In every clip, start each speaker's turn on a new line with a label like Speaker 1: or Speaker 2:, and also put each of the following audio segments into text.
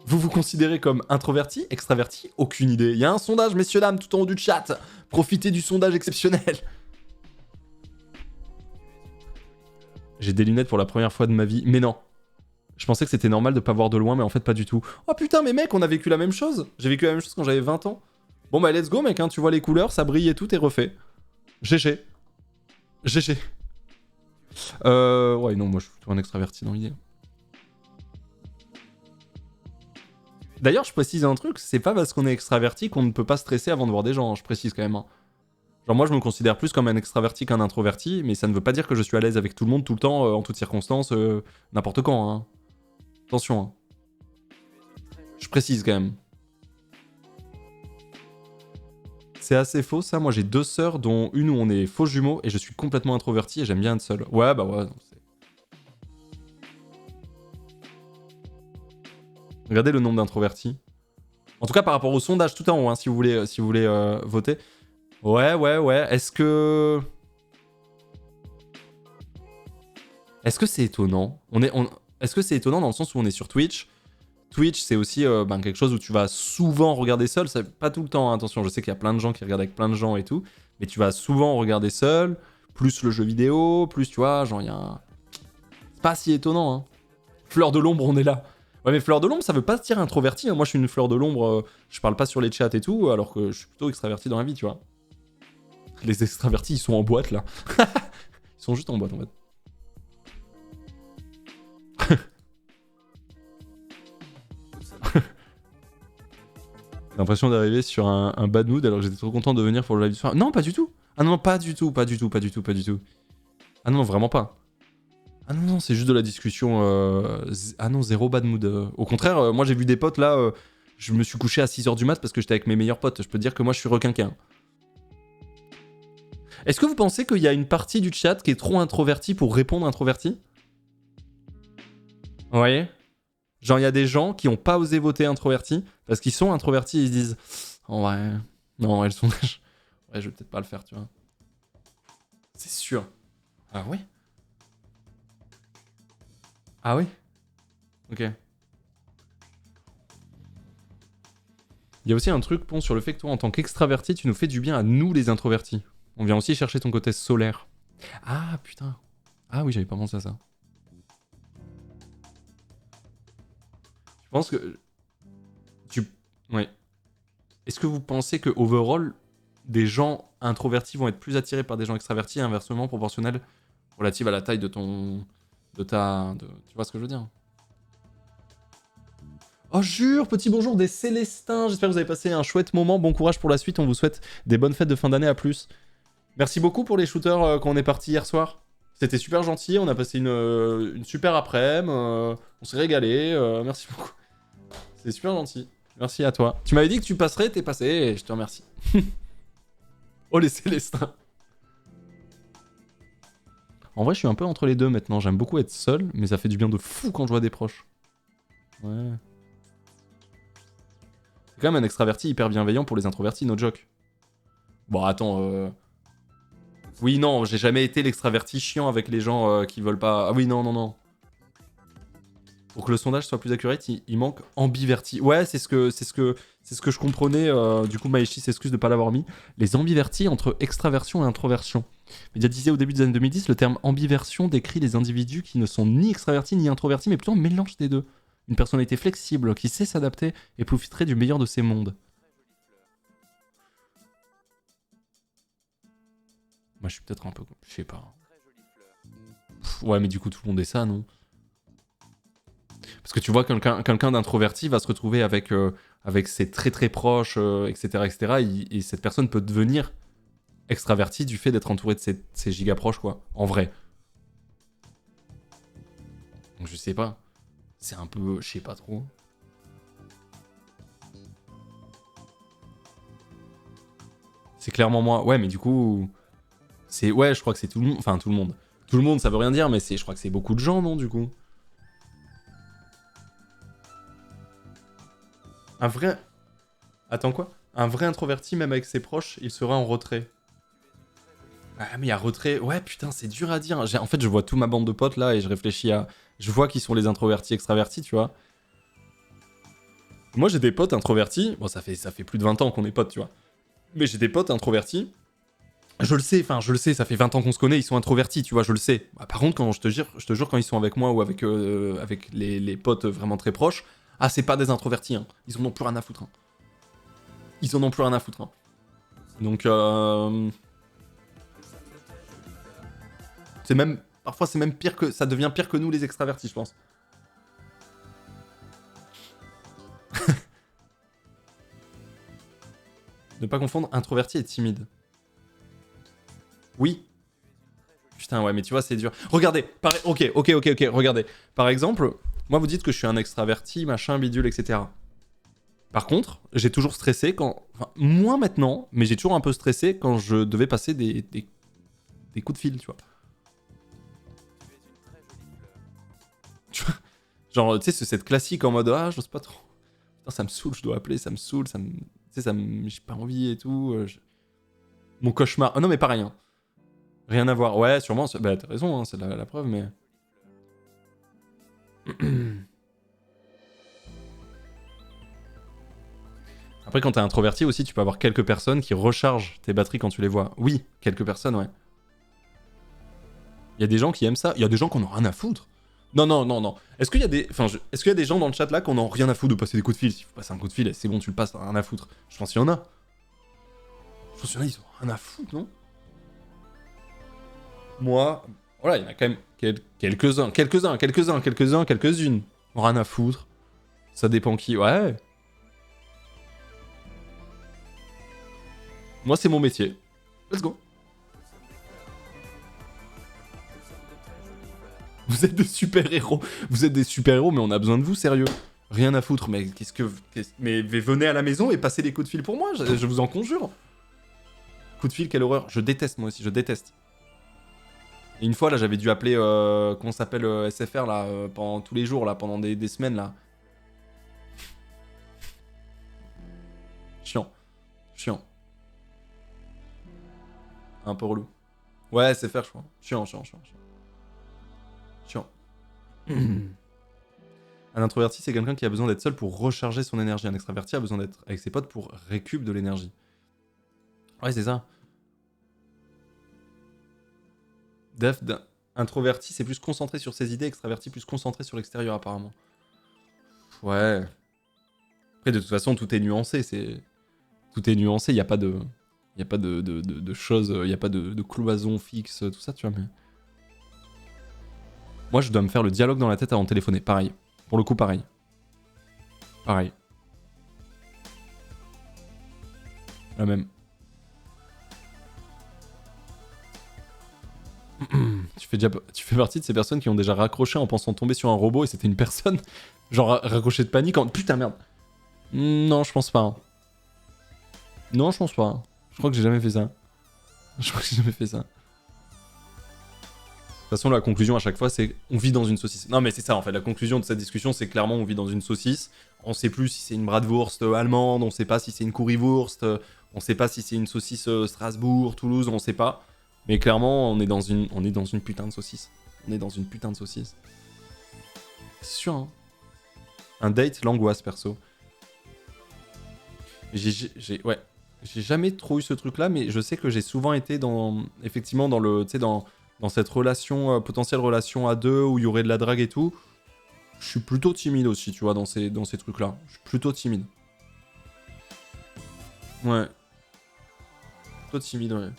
Speaker 1: Vous vous considérez comme introverti, extraverti? Aucune idée. Il y a un sondage, messieurs, dames, tout en haut du chat. Profitez du sondage exceptionnel. J'ai des lunettes pour la première fois de ma vie. Mais non. Je pensais que c'était normal de pas voir de loin, mais en fait, pas du tout. Oh putain, mais mec, on a vécu la même chose. J'ai vécu la même chose quand j'avais 20 ans. Bon, bah, let's go, mec, hein. Tu vois les couleurs, ça brille et tout, t'es refait. GG. GG. Ouais, non, moi, je suis plutôt un extraverti dans l'idée. D'ailleurs, je précise un truc, c'est pas parce qu'on est extraverti qu'on ne peut pas stresser avant de voir des gens, hein, je précise quand même. Hein. Genre moi, je me considère plus comme un extraverti qu'un introverti, mais ça ne veut pas dire que je suis à l'aise avec tout le monde, tout le temps, en toutes circonstances, n'importe quand. Hein. Attention. Hein. Je précise quand même. C'est assez faux ça, moi j'ai 2 sœurs dont une où on est faux jumeaux et je suis complètement introverti et j'aime bien être seul. Ouais, bah ouais. Regardez le nombre d'introvertis. En tout cas par rapport au sondage tout en haut, hein, si vous voulez, voter. Ouais. Est-ce que c'est étonnant Est-ce que c'est étonnant dans le sens où on est sur Twitch? Twitch, c'est aussi quelque chose où tu vas souvent regarder seul. C'est pas tout le temps, hein, attention, je sais qu'il y a plein de gens qui regardent avec plein de gens et tout. Mais tu vas souvent regarder seul, plus le jeu vidéo, plus, tu vois, genre, il y a un... C'est pas si étonnant, hein. Fleur de l'ombre, on est là. Ouais, mais fleur de l'ombre, ça veut pas se dire introverti. Hein. Moi, je suis une fleur de l'ombre, je parle pas sur les chats et tout, alors que je suis plutôt extraverti dans la vie, tu vois. Les extravertis, ils sont en boîte, là. Ils sont juste en boîte, en fait. J'ai l'impression d'arriver sur un bad mood alors que j'étais trop content de venir pour le live du soir. Non, pas du tout. Ah non, pas du tout. Ah non, vraiment pas. Ah non, c'est juste de la discussion. Ah non, zéro bad mood. Au contraire, moi j'ai vu des potes là, je me suis couché à 6h du mat parce que j'étais avec mes meilleurs potes. Je peux te dire que moi je suis requinquin. Est-ce que vous pensez qu'il y a une partie du chat qui est trop introvertie pour répondre introverti? Vous voyez? Genre, il y a des gens qui ont pas osé voter introverti parce qu'ils sont introvertis et ils se disent en vrai, non, elles sont. Ouais, je vais peut-être pas le faire, tu vois. C'est sûr. Ah oui? Ah oui? Ok. Il y a aussi un truc, Pon, sur le fait que toi, en tant qu'extraverti, tu nous fais du bien à nous, les introvertis. On vient aussi chercher ton côté solaire. Ah, putain. Ah oui, j'avais pas pensé à ça. Je pense que... Ouais. Est-ce que vous pensez que, overall, des gens introvertis vont être plus attirés par des gens extravertis et inversement proportionnel relative à la taille de ton... Tu vois ce que je veux dire? Oh jure, petit bonjour des Célestins, j'espère que vous avez passé un chouette moment, bon courage pour la suite, on vous souhaite des bonnes fêtes de fin d'année, à plus. Merci beaucoup pour les shooters quand on est parti hier soir. C'était super gentil, on a passé une super après-midi, on s'est régalé, merci beaucoup. C'est super gentil, merci à toi. Tu m'avais dit que tu passerais, t'es passé, et je te remercie. Oh les Célestins. En vrai, je suis un peu entre les deux maintenant, j'aime beaucoup être seul, mais ça fait du bien de fou quand je vois des proches. Ouais. C'est quand même un extraverti hyper bienveillant pour les introvertis, no joke. Bon, attends, Oui, non, j'ai jamais été l'extraverti chiant avec les gens qui veulent pas... Ah oui, non. Pour que le sondage soit plus accurate, il manque ambiverti. Ouais, c'est ce que je comprenais. Du coup, Maeshi s'excuse de pas l'avoir mis. Les ambivertis entre extraversion et introversion. Médiatisé au début des années 2010, le terme ambiversion décrit les individus qui ne sont ni extravertis ni introvertis, mais plutôt un mélange des deux. Une personnalité flexible qui sait s'adapter et profiterait du meilleur de ces mondes. Moi, je suis peut-être un peu... Je sais pas. Ouais, mais du coup, tout le monde est ça, non? Parce que tu vois, quelqu'un d'introverti va se retrouver avec ses très très proches, etc. Et cette personne peut devenir extravertie du fait d'être entouré de ses giga proches, quoi. En vrai. Donc je sais pas. C'est un peu... Je sais pas trop. C'est clairement moi. Ouais, mais du coup... Ouais, je crois que c'est tout le monde. Enfin, tout le monde. Tout le monde, ça veut rien dire, mais je crois que c'est beaucoup de gens, non, du coup? Un vrai... Attends, quoi? Un vrai introverti, même avec ses proches, il sera en retrait. Ah, mais il y a retrait... Ouais, putain, c'est dur à dire. En fait, je vois toute ma bande de potes, là, et je réfléchis à... Je vois qui sont les introvertis, extravertis, tu vois. Moi, j'ai des potes introvertis. Bon, ça fait plus de 20 ans qu'on est potes, tu vois. Mais j'ai des potes introvertis. Je le sais, ça fait 20 ans qu'on se connaît, ils sont introvertis, tu vois, je le sais. Bah, par contre, quand je te jure, quand ils sont avec moi ou avec les potes vraiment très proches, ah, c'est pas des introvertis, hein. Ils en ont plus rien à foutre, hein. Ils en ont plus rien à foutre, hein. Donc, c'est même... Parfois, c'est même pire que... Ça devient pire que nous, les extravertis, je pense. Ne pas confondre introverti et timide. Oui. Putain, ouais, mais tu vois, c'est dur. Regardez, ok, regardez. Par exemple, moi, vous dites que je suis un extraverti, machin, bidule, etc. Par contre, j'ai toujours stressé quand... Enfin, moins maintenant, mais j'ai toujours un peu stressé quand je devais passer des coups de fil, tu vois. Genre, tu sais, c'est cette classique en mode « Ah, j'ose pas trop. Putain, ça me saoule, je dois appeler, ça me saoule, ça me... Tu sais, ça me... J'ai pas envie et tout. Mon cauchemar... Ah non, mais pareil, hein. Rien à voir. Ouais, sûrement. Bah, t'as raison, hein, c'est la preuve, mais... Après, quand t'es introverti aussi, tu peux avoir quelques personnes qui rechargent tes batteries quand tu les vois. Oui, quelques personnes, ouais. Il y a des gens qui aiment ça. Il y a des gens qui en ont rien à foutre. Non, non, non, non. Est-ce qu'il y a des... Enfin, est-ce qu'il y a des gens dans le chat là qui en ont rien à foutre de passer des coups de fil? Si faut passer un coup de fil, c'est bon, tu le passes, t'as rien à foutre. Je pense qu'il y en a. Je pense qu'il y en a, ils ont rien à foutre, non? Moi... Voilà, il y en a quand même quelques-unes. Rien à foutre. Ça dépend qui. Ouais. Moi, c'est mon métier. Let's go. Vous êtes des super-héros. Vous êtes des super-héros, mais on a besoin de vous, sérieux. Rien à foutre, mais mais venez à la maison et passez des coups de fil pour moi, je vous en conjure. Coup de fil, quelle horreur. Je déteste, moi aussi, je déteste. Et une fois, là, j'avais dû appeler, comment ça s'appelle, SFR, là, pendant tous les jours, là, pendant des semaines, là. Chiant. Chiant. Un peu relou. Ouais, SFR, je crois. Chiant. Chiant. Un introverti, c'est quelqu'un qui a besoin d'être seul pour recharger son énergie. Un extraverti a besoin d'être avec ses potes pour récup de l'énergie. Ouais, c'est ça. Def, introverti, c'est plus concentré sur ses idées, extraverti, plus concentré sur l'extérieur, apparemment. Ouais. Après, de toute façon, tout est nuancé. Tout est nuancé. Il n'y a pas de... Il n'y a pas de choses... Il n'y a pas de cloison fixe, tout ça, tu vois, mais... Moi, je dois me faire le dialogue dans la tête avant de téléphoner. Pareil. Pour le coup, pareil. Pareil. La même. Tu fais partie de ces personnes qui ont déjà raccroché en pensant tomber sur un robot et c'était une personne. Genre raccroché de panique en... Putain, merde. Non, je pense pas. Hein. Non, je pense pas. Hein. Je crois que j'ai jamais fait ça. Je crois que j'ai jamais fait ça. De toute façon, la conclusion à chaque fois, c'est on vit dans une saucisse. Non, mais c'est ça en fait. La conclusion de cette discussion, c'est clairement on vit dans une saucisse. On sait plus si c'est une bratwurst allemande, on sait pas si c'est une currywurst, on sait pas si c'est une saucisse Strasbourg, Toulouse, on sait pas. Mais clairement, on est dans une putain de saucisse. On est dans une putain de saucisse. C'est sûr, hein. Un date, l'angoisse, perso. Ouais. J'ai jamais trop eu ce truc-là, mais je sais que j'ai souvent été dans... Effectivement, dans le... Tu sais, dans cette relation, potentielle relation à deux, où il y aurait de la drague et tout. Je suis plutôt timide aussi, tu vois, dans ces trucs-là. Je suis plutôt timide. Ouais. Plutôt timide, ouais.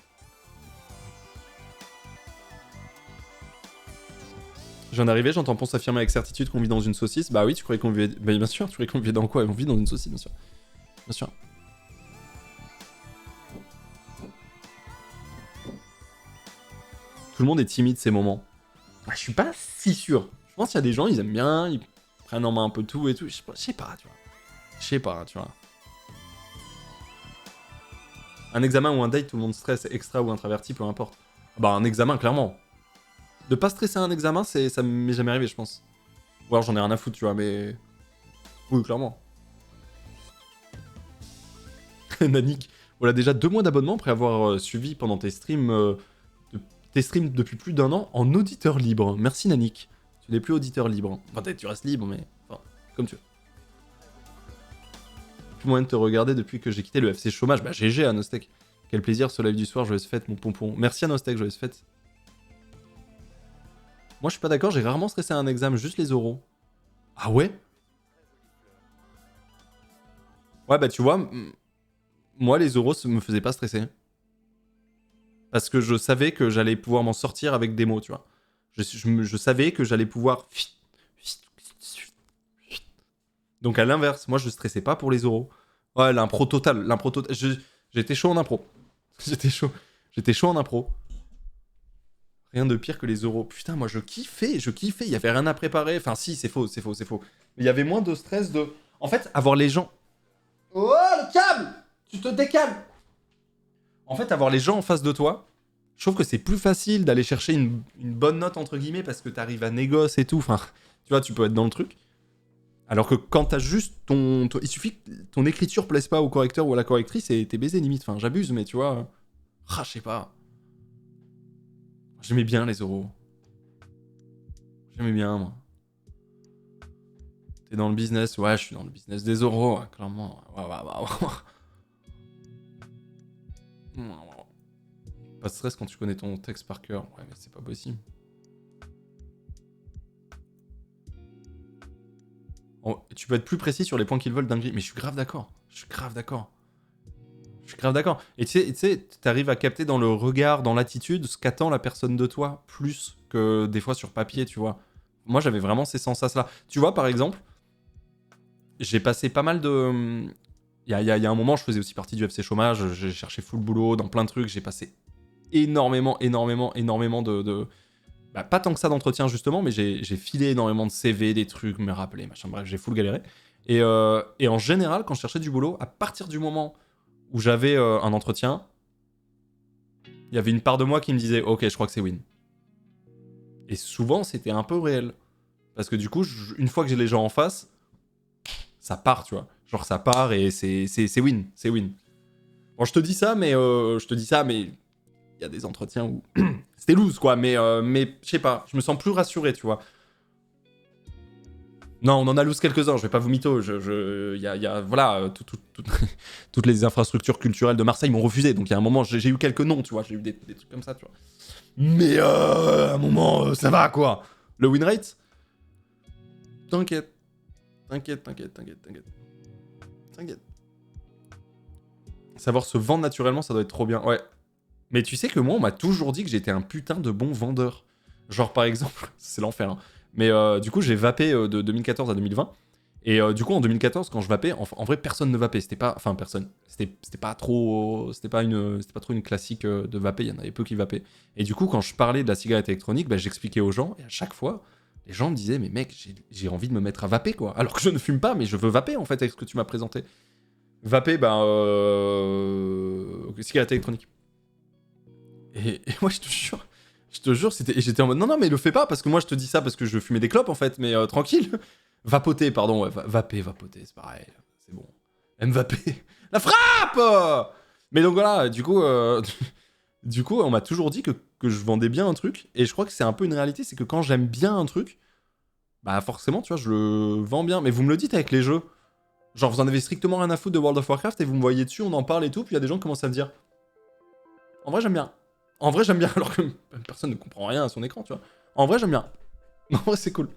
Speaker 1: J'en arrivais, j'entends Ponce affirmer avec certitude qu'on vit dans une saucisse. Bah oui, tu croyais qu'on vivait... Bah bien sûr, tu croyais qu'on vivait dans quoi? On vit dans une saucisse, bien sûr. Bien sûr. Tout le monde est timide ces moments. Bah, je suis pas si sûr. Je pense qu'il y a des gens, ils aiment bien, ils prennent en main un peu tout et tout. Je sais pas, tu vois. Je sais pas, tu vois. Un examen ou un date, tout le monde stresse, extra ou introverti, peu importe. Bah un examen, clairement. De pas stresser un examen, ça m'est jamais arrivé, je pense. Ou alors j'en ai rien à foutre, tu vois, mais... Oui, clairement. Nanik, voilà déjà 2 mois d'abonnement après avoir suivi pendant tes streams, depuis plus d'1 an en auditeur libre. Merci Nanik. Tu n'es plus auditeur libre. Enfin, peut-être tu restes libre, mais... Enfin, comme tu veux. plus moyen de te regarder depuis que j'ai quitté le FC chômage. Bah GG Anostek. Quel plaisir ce live du soir, joyeuse fête mon pompon. Merci Anostek, joyeuse fête. Moi je suis pas d'accord, j'ai rarement stressé un examen, juste les oraux. Ah ouais? Ouais bah tu vois, moi les oraux me faisaient pas stresser. Parce que je savais que j'allais pouvoir m'en sortir avec des mots, tu vois. Je savais que j'allais pouvoir... Donc à l'inverse, moi je stressais pas pour les oraux. Ouais, l'impro total, j'étais chaud en impro. J'étais chaud en impro. Rien de pire que les oraux. Putain, moi je kiffais. Il y avait rien à préparer. Enfin si, c'est faux. Mais il y avait moins de stress de... En fait, avoir les gens... Oh, le câble! Tu te décales! En fait, avoir les gens en face de toi, je trouve que c'est plus facile d'aller chercher une bonne note, entre guillemets, parce que t'arrives à négoce et tout. Enfin, tu vois, tu peux être dans le truc. Alors que quand t'as juste ton... Il suffit que ton écriture plaise pas au correcteur ou à la correctrice et t'es baisé limite. Enfin, j'abuse, mais tu vois... Ah, je sais pas. J'aimais bien les oraux. J'aimais bien, moi. T'es dans le business? Ouais, je suis dans le business des oraux, clairement. Pas de stress quand tu connais ton texte par cœur. Ouais, mais c'est pas possible. Oh, tu peux être plus précis sur les points qu'ils veulent dinguerie. Mais je suis grave d'accord. Et tu sais, t'arrives à capter dans le regard, dans l'attitude, ce qu'attend la personne de toi, plus que des fois sur papier, tu vois. Moi, j'avais vraiment ces sensations-là. Tu vois, par exemple, j'ai passé pas mal de... Il y a un moment, je faisais aussi partie du FC chômage, j'ai cherché full boulot dans plein de trucs, j'ai passé énormément de... Bah, pas tant que ça d'entretien, justement, mais j'ai filé énormément de CV, des trucs, me rappeler, machin, bref, j'ai full galéré. Et en général, quand je cherchais du boulot, à partir du moment où j'avais un entretien, il y avait une part de moi qui me disait « Ok, je crois que c'est win ». Et souvent, c'était un peu réel. Parce que du coup, une fois que j'ai les gens en face, ça part, tu vois. Genre, ça part et c'est win. Bon, je te dis ça, mais il y a des entretiens où c'était loose, quoi. Mais je sais pas, je me sens plus rassuré, tu vois. Non, on en a loose quelques-uns, je vais pas vous mytho. Voilà, toutes les infrastructures culturelles de Marseille m'ont refusé. Donc, il y a un moment, j'ai eu quelques noms, tu vois. J'ai eu des trucs comme ça, tu vois. Mais à un moment, ça va, quoi. Le win rate? T'inquiète. Savoir se vendre naturellement, ça doit être trop bien. Ouais. Mais tu sais que moi, on m'a toujours dit que j'étais un putain de bon vendeur. Genre, par exemple, c'est l'enfer, hein. Mais du coup, j'ai vapé de 2014 à 2020. Et du coup, en 2014, quand je vapais, en vrai, personne ne vapait. C'était pas... Enfin, personne. C'était pas trop... C'était pas trop une classique de vaper. Il y en avait peu qui vapaient. Et du coup, quand je parlais de la cigarette électronique, bah, j'expliquais aux gens. Et à chaque fois, les gens me disaient « Mais mec, j'ai envie de me mettre à vaper, quoi. » Alors que je ne fume pas, mais je veux vaper, en fait, avec ce que tu m'as présenté. Vaper, ben... cigarette électronique. Et moi, je te jure, j'étais en mode non, mais le fais pas, parce que moi, je te dis ça parce que je fumais des clopes, en fait, mais tranquille. Vapoter, pardon, ouais, vaper, c'est pareil, c'est bon. Vaper. La frappe. Mais donc voilà, du coup, on m'a toujours dit que je vendais bien un truc, et je crois que c'est un peu une réalité, c'est que quand j'aime bien un truc, bah forcément, tu vois, je le vends bien. Mais vous me le dites avec les jeux. Genre, vous en avez strictement rien à foutre de World of Warcraft, et vous me voyez dessus, on en parle et tout, puis il y a des gens qui commencent à me dire en vrai, j'aime bien. Alors que personne ne comprend rien à son écran, tu vois. En vrai, j'aime bien. En vrai, c'est cool.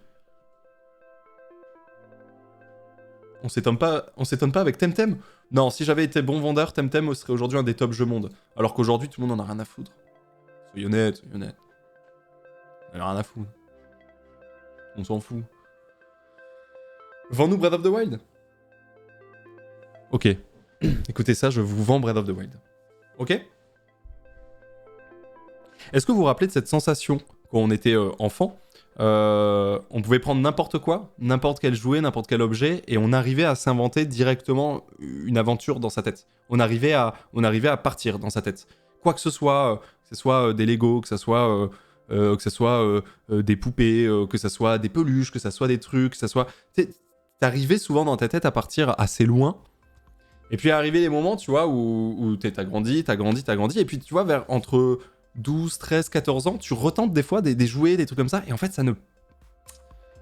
Speaker 1: On s'étonne pas avec Temtem. Non, si j'avais été bon vendeur, Temtem serait aujourd'hui un des top jeux monde. Alors qu'aujourd'hui, tout le monde en a rien à foutre. Soyez honnête. On en a rien à foutre. On s'en fout. Vends-nous Breath of the Wild. Ok. Écoutez ça, je vous vends Breath of the Wild. Ok? Est-ce que vous vous rappelez de cette sensation quand on était enfant? On pouvait prendre n'importe quoi, n'importe quel jouet, n'importe quel objet, et on arrivait à s'inventer directement une aventure dans sa tête. On arrivait à partir dans sa tête. Quoi que ce soit des Lego, que ce soit des poupées, que ce soit des peluches, que ce soit des trucs, que ce soit... T'arrivais souvent dans ta tête à partir assez loin. Et puis arrivé les moments, tu vois, où t'as grandi, et puis tu vois, entre 12, 13, 14 ans, tu retentes des fois des jouets, des trucs comme ça, et en fait, ça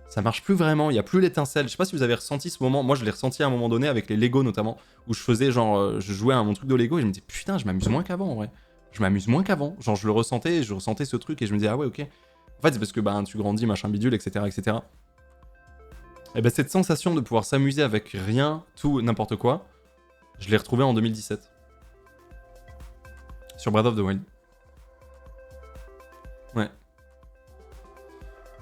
Speaker 1: Ça marche plus vraiment, il y a plus l'étincelle. Je sais pas si vous avez ressenti ce moment. Moi, je l'ai ressenti à un moment donné avec les Lego notamment, où je faisais genre, je jouais à mon truc de Lego et je me disais putain, je m'amuse moins qu'avant en vrai. Je m'amuse moins qu'avant. Genre, je le ressentais, je ressentais ce truc et je me disais ah ouais, ok. En fait, c'est parce que bah, tu grandis, machin bidule, etc., etc. Et ben cette sensation de pouvoir s'amuser avec rien, tout, n'importe quoi, je l'ai retrouvé en 2017 sur Breath of the Wild. Ouais.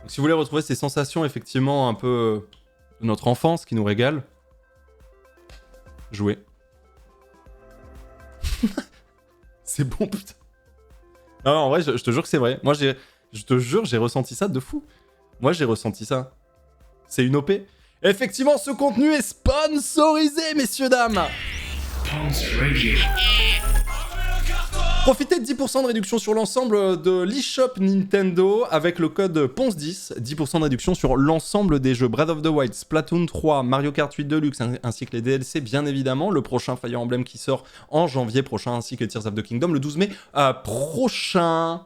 Speaker 1: Donc, si vous voulez retrouver ces sensations, effectivement, un peu de notre enfance qui nous régale, jouez. C'est bon, putain. Non, en vrai, je te jure que c'est vrai. Moi, je te jure, j'ai ressenti ça de fou. Moi, j'ai ressenti ça. C'est une OP. Effectivement, ce contenu est sponsorisé, messieurs, dames. Profitez de 10% de réduction sur l'ensemble de l'eShop Nintendo avec le code PONCE10. 10% de réduction sur l'ensemble des jeux Breath of the Wild, Splatoon 3, Mario Kart 8 Deluxe, ainsi que les DLC, bien évidemment. Le prochain Fire Emblem qui sort en janvier prochain, ainsi que Tears of the Kingdom le 12 mai prochain.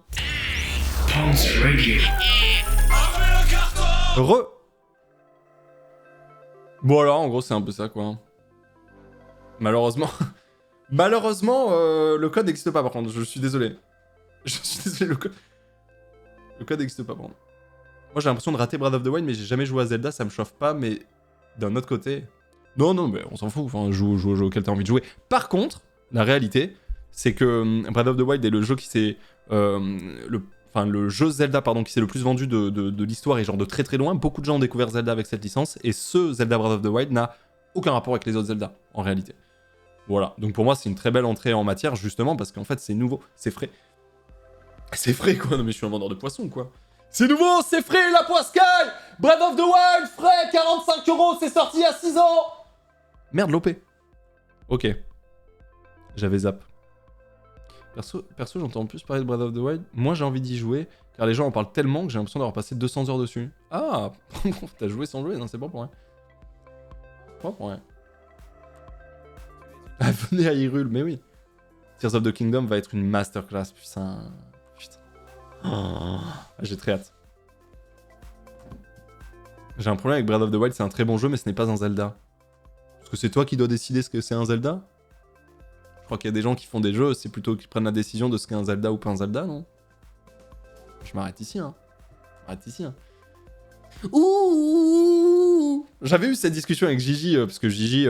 Speaker 1: Voilà, en gros, c'est un peu ça, quoi. Malheureusement... Malheureusement, le code n'existe pas, par contre. Je suis désolé. Je suis désolé, le code n'existe pas, par contre. Moi, j'ai l'impression de rater Breath of the Wild, mais j'ai jamais joué à Zelda, ça me chauffe pas, mais d'un autre côté... Non, mais on s'en fout, enfin, joue au jeu auquel t'as envie de jouer. Par contre, la réalité, c'est que Breath of the Wild est le jeu qui s'est... le jeu Zelda, pardon, qui s'est le plus vendu de l'histoire et genre de très très loin. Beaucoup de gens ont découvert Zelda avec cette licence, et ce Zelda Breath of the Wild n'a aucun rapport avec les autres Zelda, en réalité. Voilà, donc pour moi c'est une très belle entrée en matière justement parce qu'en fait c'est nouveau, c'est frais. C'est frais quoi, non mais je suis un vendeur de poissons quoi. C'est nouveau, c'est frais la poiscaille. Breath of the Wild, frais, 45 €, c'est sorti il y a 6 ans. Merde l'OP. Ok. J'avais zap. Perso j'entends plus parler de Breath of the Wild. Moi j'ai envie d'y jouer, car les gens en parlent tellement que j'ai l'impression d'avoir passé 200 heures dessus. Ah, t'as joué sans jouer, non c'est pas pour rien. Pas pour rien. Ah, venez à Hyrule, mais oui. Tears of the Kingdom va être une masterclass, putain. Oh, j'ai très hâte. J'ai un problème avec Breath of the Wild, c'est un très bon jeu, mais ce n'est pas un Zelda. Parce que c'est toi qui dois décider ce que c'est un Zelda. Je crois qu'il y a des gens qui font des jeux, c'est plutôt qu'ils prennent la décision de ce qu'est un Zelda ou pas un Zelda, non? Je m'arrête ici, hein. Ouh. J'avais eu cette discussion avec Gigi, parce que Gigi,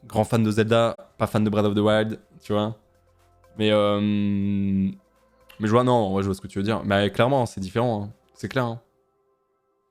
Speaker 1: grand fan de Zelda, pas fan de Breath of the Wild, tu vois. Mais je vois, non, ouais, je vois ce que tu veux dire. Mais clairement, c'est différent, hein. C'est clair, hein.